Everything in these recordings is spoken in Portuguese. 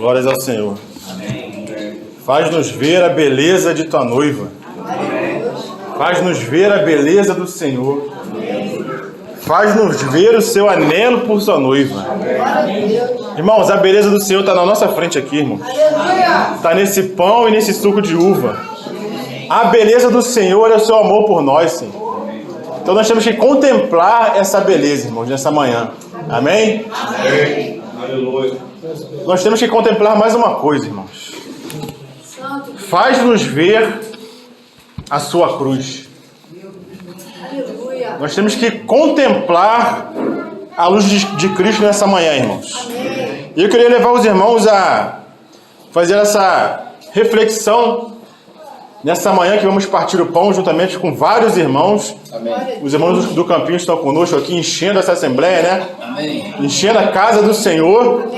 Glórias ao Senhor. Faz-nos ver a beleza de tua noiva. Faz-nos ver a beleza do Senhor. Faz-nos ver o seu anelo por sua noiva. Irmãos, a beleza do Senhor está na nossa frente aqui, irmãos. Está nesse pão e nesse suco de uva. A beleza do Senhor é o seu amor por nós, Senhor. Então nós temos que contemplar essa beleza, irmãos, nessa manhã. Amém? Amém. Aleluia. Nós temos que contemplar mais uma coisa, irmãos. Faz-nos ver a sua cruz. Nós temos que contemplar a luz de Cristo nessa manhã, irmãos. E eu queria levar os irmãos a fazer essa reflexão nessa manhã que vamos partir o pão juntamente com vários irmãos. Amém. Os irmãos do Campinho estão conosco aqui, enchendo essa assembleia, né? Amém. Enchendo a casa do Senhor.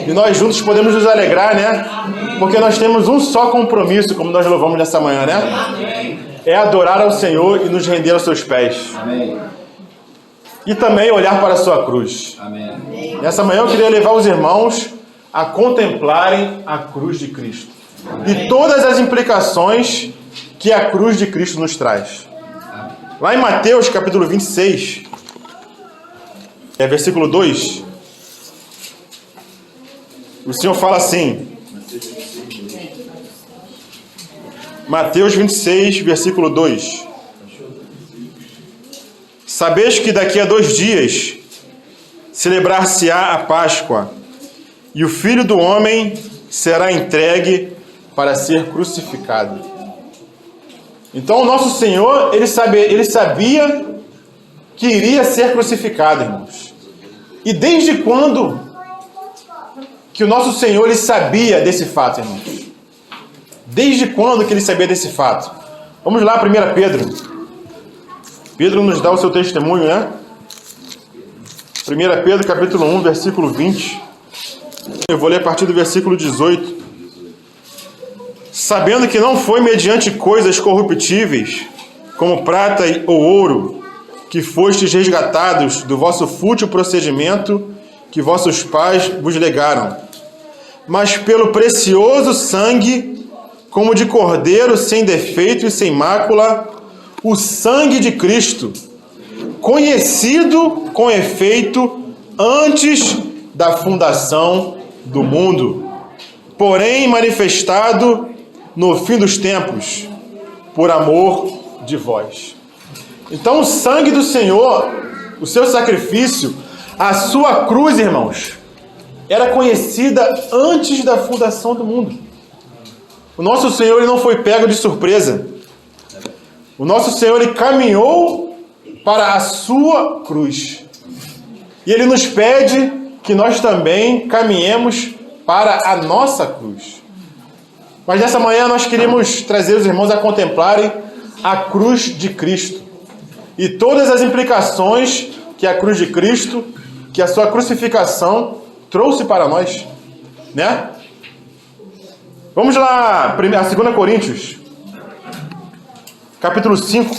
E nós juntos podemos nos alegrar, né? Porque nós temos um só compromisso, como nós louvamos nessa manhã, né? Amém. É adorar ao Senhor e nos render aos seus pés. Amém. E também olhar para a sua cruz. Amém. Nessa manhã eu queria levar os irmãos a contemplarem a cruz de Cristo. E todas as implicações que a cruz de Cristo nos traz. Lá em Mateus capítulo 26, versículo 2, o Senhor fala assim. Mateus 26, versículo 2. Sabeis que daqui a 2 dias celebrar-se-á a Páscoa, e o Filho do Homem será entregue para ser crucificado. Então o nosso Senhor, ele sabia que iria ser crucificado, irmãos. E desde quando que o nosso Senhor ele sabia desse fato, irmãos? Desde quando que ele sabia desse fato? Vamos lá, 1 Pedro. Pedro nos dá o seu testemunho, né? 1 Pedro capítulo 1, versículo 20. Eu vou ler a partir do versículo 18. Sabendo que não foi mediante coisas corruptíveis, como prata ou ouro, que fostes resgatados do vosso fútil procedimento que vossos pais vos legaram, mas pelo precioso sangue, como de cordeiro sem defeito e sem mácula, o sangue de Cristo, conhecido com efeito antes da fundação do mundo, porém manifestado no fim dos tempos, por amor de vós. Então o sangue do Senhor, o seu sacrifício, a sua cruz, irmãos, era conhecida antes da fundação do mundo. O nosso Senhor ele não foi pego de surpresa. O nosso Senhor ele caminhou para a sua cruz. E ele nos pede que nós também caminhemos para a nossa cruz. Mas nessa manhã nós queríamos trazer os irmãos a contemplarem a cruz de Cristo. E todas as implicações que a cruz de Cristo, que a sua crucificação trouxe para nós. Né? Vamos lá, a 2 Coríntios, capítulo 5,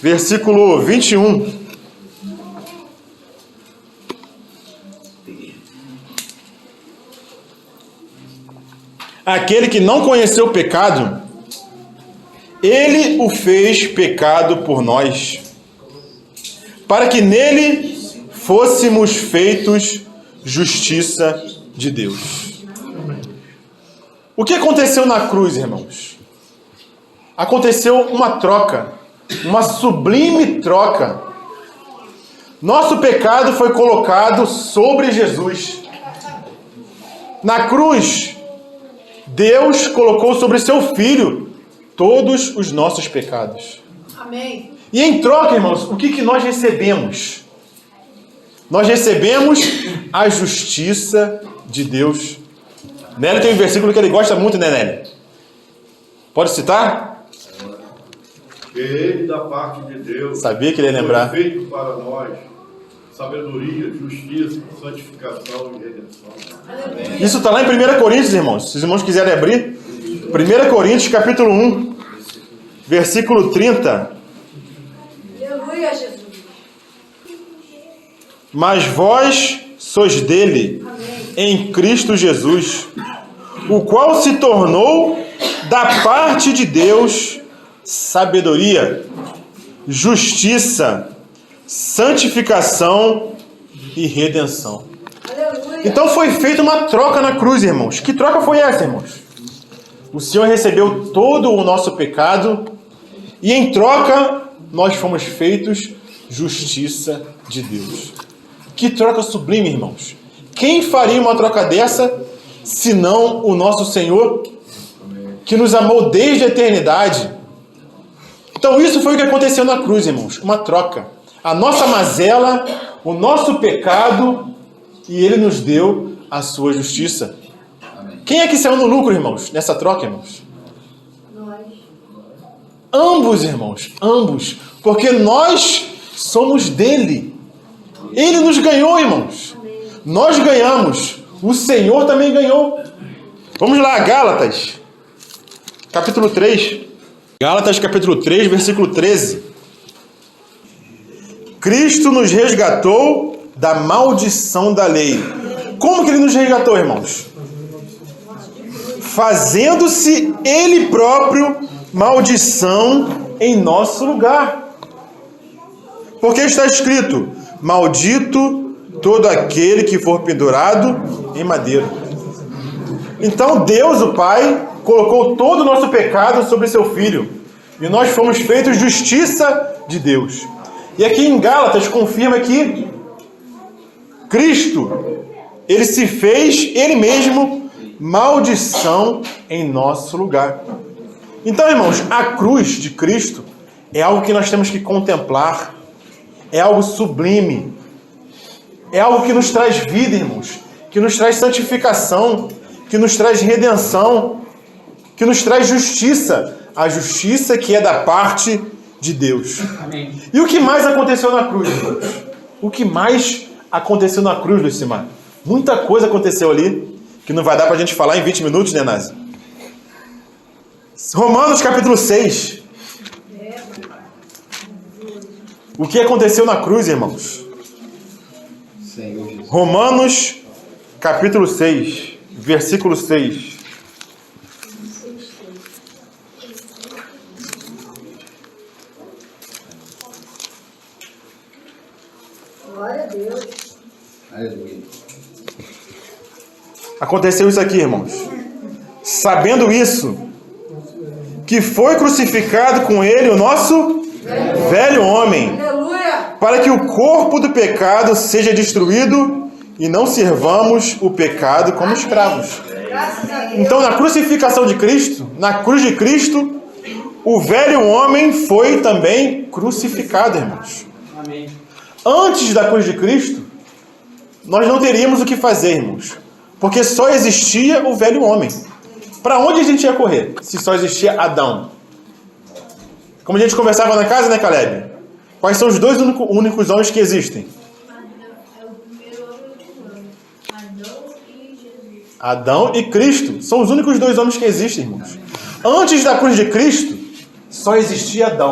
versículo 21. Aquele que não conheceu o pecado, ele o fez pecado por nós, para que nele fôssemos feitos justiça de Deus. O que aconteceu na cruz, irmãos? Aconteceu uma troca, uma sublime troca. Nosso pecado foi colocado sobre Jesus. Na cruz, Deus colocou sobre seu Filho todos os nossos pecados. Amém. E em troca, irmãos, o que nós recebemos? Nós recebemos a justiça de Deus. Nélio tem um versículo que ele gosta muito, né, Nélio? Pode citar? Que ele, da parte de Deus, Sabia que ele ia lembrar. foi feito para nós sabedoria, justiça, santificação e redenção. Isso está lá em 1 Coríntios, irmãos. Se os irmãos quiserem abrir. 1 Coríntios, capítulo 1, versículo 30. Aleluia, Jesus. Mas vós sois dele, em Cristo Jesus, o qual se tornou da parte de Deus sabedoria, justiça, santificação e redenção. Aleluia. Então foi feita uma troca na cruz, irmãos. Que troca foi essa, irmãos? O Senhor recebeu todo o nosso pecado e em troca nós fomos feitos justiça de Deus. Que troca sublime, irmãos. Quem faria uma troca dessa, senão o nosso Senhor, que nos amou desde a eternidade? Então isso foi o que aconteceu na cruz, irmãos. Uma troca. A nossa mazela, o nosso pecado, e Ele nos deu a sua justiça. Quem é que saiu no lucro, irmãos, nessa troca, irmãos? Nós. Ambos, irmãos, ambos. Porque nós somos dele. Ele nos ganhou, irmãos. Nós ganhamos. O Senhor também ganhou. Vamos lá, Gálatas, capítulo 3. Gálatas, capítulo 3, versículo 13. Cristo nos resgatou da maldição da lei. Como que Ele nos resgatou, irmãos? Fazendo-se Ele próprio maldição em nosso lugar. Porque está escrito: maldito todo aquele que for pendurado em madeiro. Então Deus, o Pai, colocou todo o nosso pecado sobre seu Filho. E nós fomos feitos justiça de Deus. E aqui em Gálatas confirma que Cristo, Ele se fez, Ele mesmo, maldição em nosso lugar. Então, irmãos, a cruz de Cristo é algo que nós temos que contemplar. É algo sublime. É algo que nos traz vida, irmãos. Que nos traz santificação. Que nos traz redenção. Que nos traz justiça. A justiça que é da parte de Deus. Amém. E o que mais aconteceu na cruz, irmãos? O que mais aconteceu na cruz, Lucimar? Muita coisa aconteceu ali, que não vai dar pra gente falar em 20 minutos, né, Nazi? Romanos capítulo 6. O que aconteceu na cruz, irmãos? Senhor Jesus. Romanos capítulo 6, versículo 6. Glória a Deus. Aleluia. Aconteceu isso aqui, irmãos. Sabendo isso, que foi crucificado com ele o nosso velho homem, Aleluia. para que o corpo do pecado seja destruído e não servamos o pecado como escravos. Graças a Deus. Então, na crucificação de Cristo, na cruz de Cristo, o velho homem foi também crucificado, irmãos. Amém. Antes da cruz de Cristo, nós não teríamos o que fazer, irmãos, porque só existia o velho homem. Para onde a gente ia correr se só existia Adão? Como a gente conversava na casa, né, Caleb? Quais são os dois únicos homens que existem? É o primeiro homem e o último homem. Adão e Jesus. Adão e Cristo. São os únicos dois homens que existem, irmãos. Antes da cruz de Cristo, só existia Adão.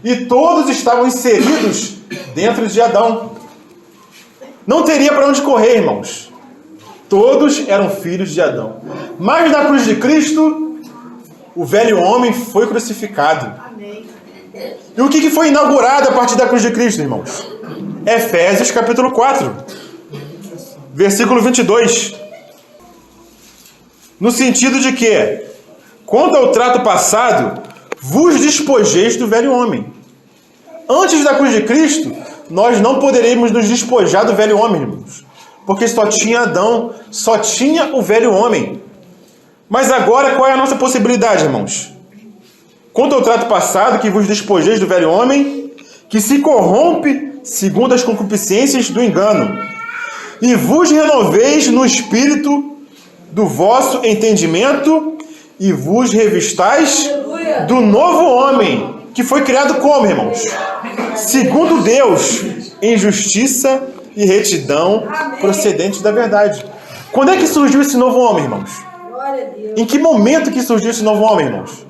E todos estavam inseridos dentro de Adão. Não teria para onde correr, irmãos. Todos eram filhos de Adão. Mas na cruz de Cristo, o velho homem foi crucificado. Amém. E o que foi inaugurado a partir da cruz de Cristo, irmãos? Efésios capítulo 4, versículo 22. No sentido de que, quanto ao trato passado, vos despojeis do velho homem. Antes da cruz de Cristo, nós não poderíamos nos despojar do velho homem, irmãos. Porque só tinha Adão, só tinha o velho homem. Mas agora, qual é a nossa possibilidade, irmãos? Quanto ao trato passado, que vos despojeis do velho homem, que se corrompe segundo as concupiscências do engano, e vos renoveis no espírito do vosso entendimento, e vos revistais do novo homem, que foi criado como, irmãos? Segundo Deus, em justiça e retidão procedente da verdade. Quando é que surgiu esse novo homem, irmãos? Glória a Deus. Em que momento que surgiu esse novo homem, irmãos?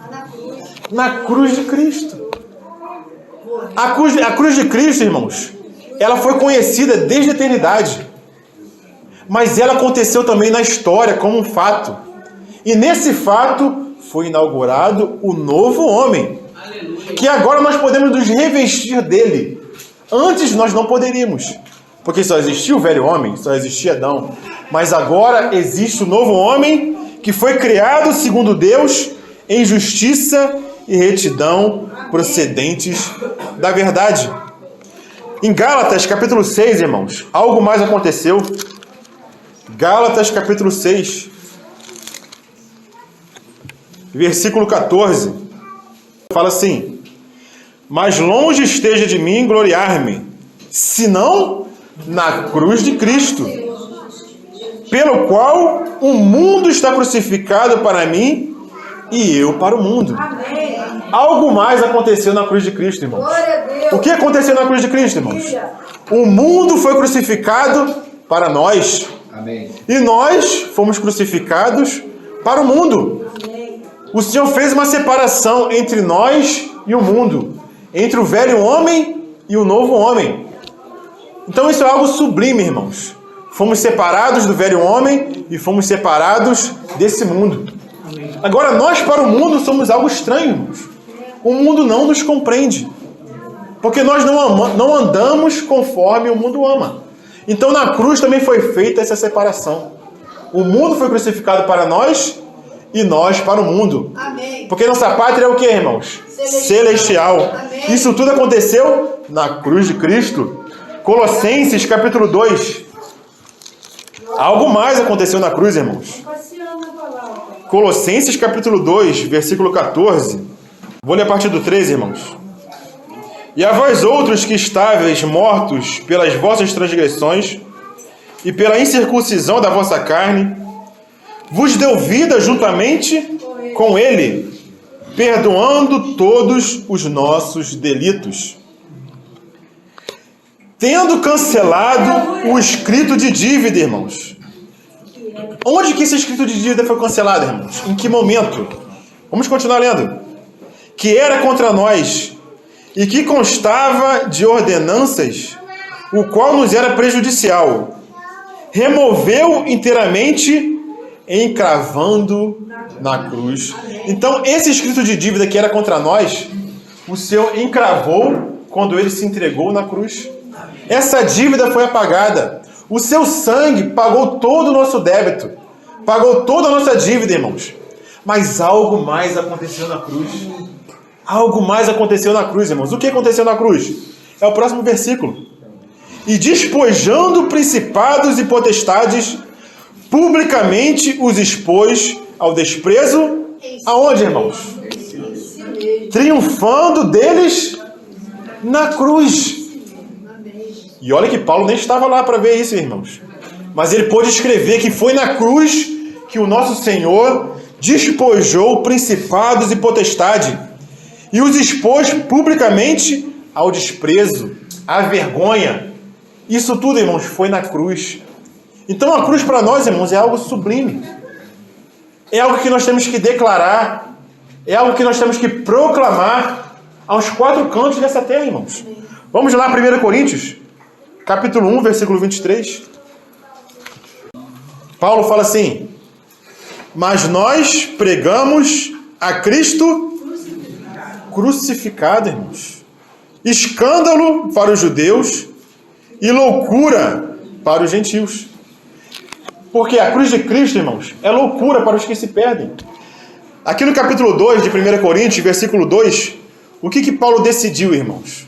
Na cruz. Na cruz de Cristo. A cruz de Cristo, irmãos, ela foi conhecida desde a eternidade. mas ela aconteceu também na história como um fato. E nesse fato foi inaugurado o novo homem, que agora nós podemos nos revestir dele. Antes nós não poderíamos, porque só existia o velho homem, só existia Adão. Mas agora existe o novo homem que foi criado segundo Deus em justiça e retidão procedentes da verdade. Em Gálatas capítulo 6, irmãos, algo mais aconteceu. Gálatas capítulo 6, versículo 14, fala assim: mas longe esteja de mim gloriar-me, senão na cruz de Cristo, pelo qual o mundo está crucificado para mim e eu para o mundo. Amém. Algo mais aconteceu na cruz de Cristo, irmãos. Glória a Deus. O que aconteceu na cruz de Cristo, irmãos? O mundo foi crucificado para nós. Amém. E nós fomos crucificados para o mundo. Amém. O Senhor fez uma separação entre nós e o mundo, entre o velho homem e o novo homem. Então isso é algo sublime, irmãos. Fomos separados do velho homem e fomos separados desse mundo. Agora nós para o mundo somos algo estranho, irmãos. O mundo não nos compreende, porque nós não andamos conforme o mundo ama. Então na cruz também foi feita essa separação. O mundo foi crucificado para nós e nós para o mundo. Amém. Porque nossa pátria é o que, irmãos? Celestial. Amém. Isso tudo aconteceu na cruz de Cristo. Colossenses capítulo 2. Algo mais aconteceu na cruz, irmãos. Passeando na palavra. Colossenses capítulo 2, versículo 14. Vou ler a partir do 13, irmãos. E a vós outros que estáveis mortos pelas vossas transgressões e pela incircuncisão da vossa carne, vos deu vida juntamente com ele, perdoando todos os nossos delitos, tendo cancelado o escrito de dívida, irmãos. Onde que esse escrito de dívida foi cancelado, irmãos? Em que momento? Vamos continuar lendo. Que era contra nós, e que constava de ordenanças, o qual nos era prejudicial. Removeu inteiramente, encravando na cruz. Então, esse escrito de dívida que era contra nós, o Senhor encravou quando ele se entregou na cruz. Essa dívida foi apagada. O seu sangue pagou todo o nosso débito, pagou toda a nossa dívida, irmãos. Mas algo mais aconteceu na cruz. Algo mais aconteceu na cruz, irmãos. O que aconteceu na cruz? É o próximo versículo. E despojando principados e potestades, publicamente os expôs ao desprezo. Aonde, irmãos? Triunfando deles na cruz. E olha que Paulo nem estava lá para ver isso, irmãos. Mas ele pôde escrever que foi na cruz que o nosso Senhor despojou principados e potestades e os expôs publicamente ao desprezo, à vergonha. Isso tudo, irmãos, foi na cruz. Então a cruz para nós, irmãos, é algo sublime. É algo que nós temos que declarar. É algo que nós temos que proclamar aos quatro cantos dessa terra, irmãos. Vamos lá, 1 Coríntios, capítulo 1, versículo 23. Paulo fala assim: mas nós pregamos a Cristo crucificado, irmãos. Escândalo para os judeus e loucura para os gentios. Porque a cruz de Cristo, irmãos, é loucura para os que se perdem. Aqui no capítulo 2 de 1 Coríntios, versículo 2, o que Paulo decidiu, irmãos?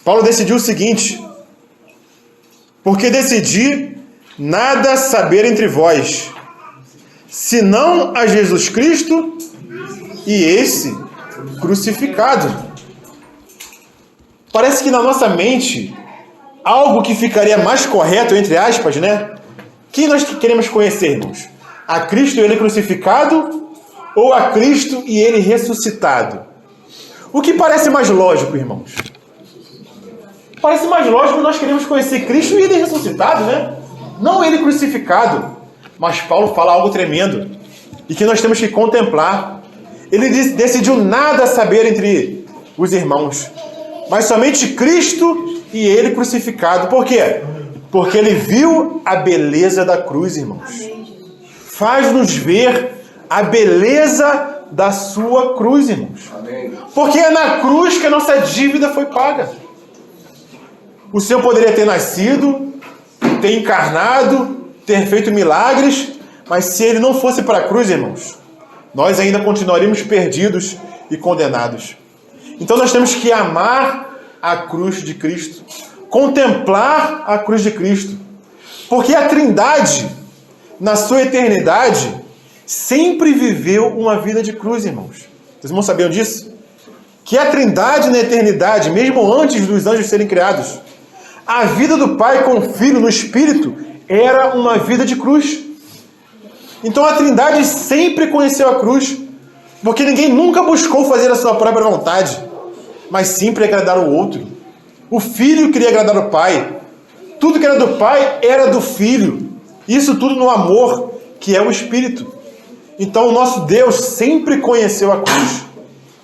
Paulo decidiu o seguinte: porque decidi nada saber entre vós, senão a Jesus Cristo e esse crucificado. Parece que na nossa mente, algo que ficaria mais correto, entre aspas, né? Quem nós queremos conhecer, irmãos? A Cristo e ele crucificado ou a Cristo e ele ressuscitado? O que parece mais lógico, irmãos? Parece mais lógico nós queremos conhecer Cristo e ele ressuscitado, né? Não ele crucificado. Mas Paulo fala algo tremendo e que nós temos que contemplar. Ele decidiu nada saber entre os irmãos. mas somente Cristo e Ele crucificado. Por quê? Porque Ele viu a beleza da cruz, irmãos. Faz-nos ver a beleza da sua cruz, irmãos. Porque é na cruz que a nossa dívida foi paga. O Senhor poderia ter nascido, ter encarnado, ter feito milagres, mas se Ele não fosse para a cruz, irmãos, nós ainda continuaríamos perdidos e condenados. Então nós temos que amar a cruz de Cristo, contemplar a cruz de Cristo, porque a Trindade, na sua eternidade, sempre viveu uma vida de cruz, irmãos. Vocês irmãos sabiam disso? Que a Trindade na eternidade, mesmo antes dos anjos serem criados, a vida do Pai com o Filho no Espírito era uma vida de cruz. Então a Trindade sempre conheceu a cruz, porque ninguém nunca buscou fazer a sua própria vontade, mas sempre agradar o outro. O Filho queria agradar o Pai. Tudo que era do Pai era do Filho. Isso tudo no amor, que é o Espírito. Então o nosso Deus sempre conheceu a cruz.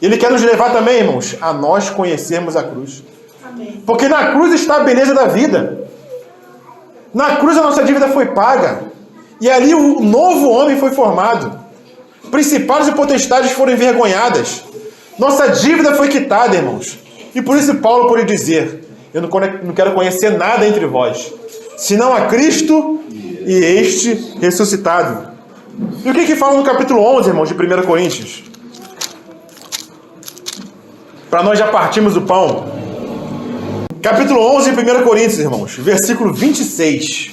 Ele quer nos levar também, irmãos, a nós conhecermos a cruz. Amém. Porque na cruz está a beleza da vida. Na cruz a nossa dívida foi paga. E ali o novo homem foi formado. Principados e potestades foram envergonhadas. Nossa dívida foi quitada, irmãos. E por isso Paulo pode dizer: eu não quero conhecer nada entre vós, senão a Cristo e este ressuscitado. E o que fala no capítulo 11, irmãos, de 1 Coríntios? Para nós já partimos do pão. Capítulo 11 de 1 Coríntios, irmãos, versículo 26.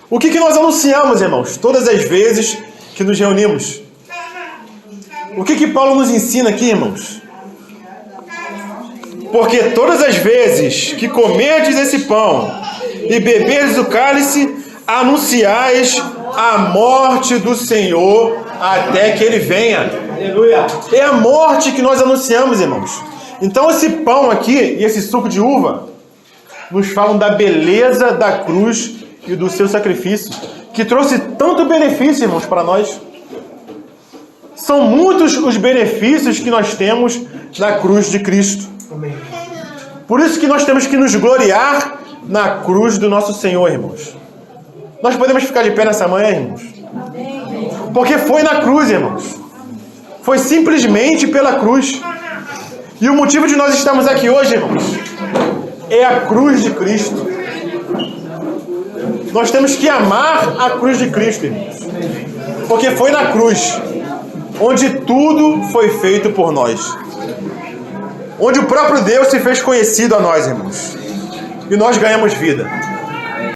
O que nós anunciamos, irmãos, todas as vezes que nos reunimos? O que Paulo nos ensina aqui, irmãos? Porque todas as vezes que comerdes esse pão e beberdes o cálice, anunciais a morte do Senhor até que Ele venha. Aleluia. É a morte que nós anunciamos, irmãos. Então esse pão aqui e esse suco de uva nos falam da beleza da cruz e do seu sacrifício, que trouxe tanto benefício, irmãos, para nós. São muitos os benefícios que nós temos na cruz de Cristo. Por isso que nós temos que nos gloriar na cruz do nosso Senhor, irmãos. Nós podemos ficar de pé nessa manhã, irmãos? Porque foi na cruz, irmãos. Foi simplesmente pela cruz. E o motivo de nós estarmos aqui hoje, irmãos, é a cruz de Cristo. Nós temos que amar a cruz de Cristo, irmãos. Porque foi na cruz onde tudo foi feito por nós. Onde o próprio Deus se fez conhecido a nós, irmãos. E nós ganhamos vida.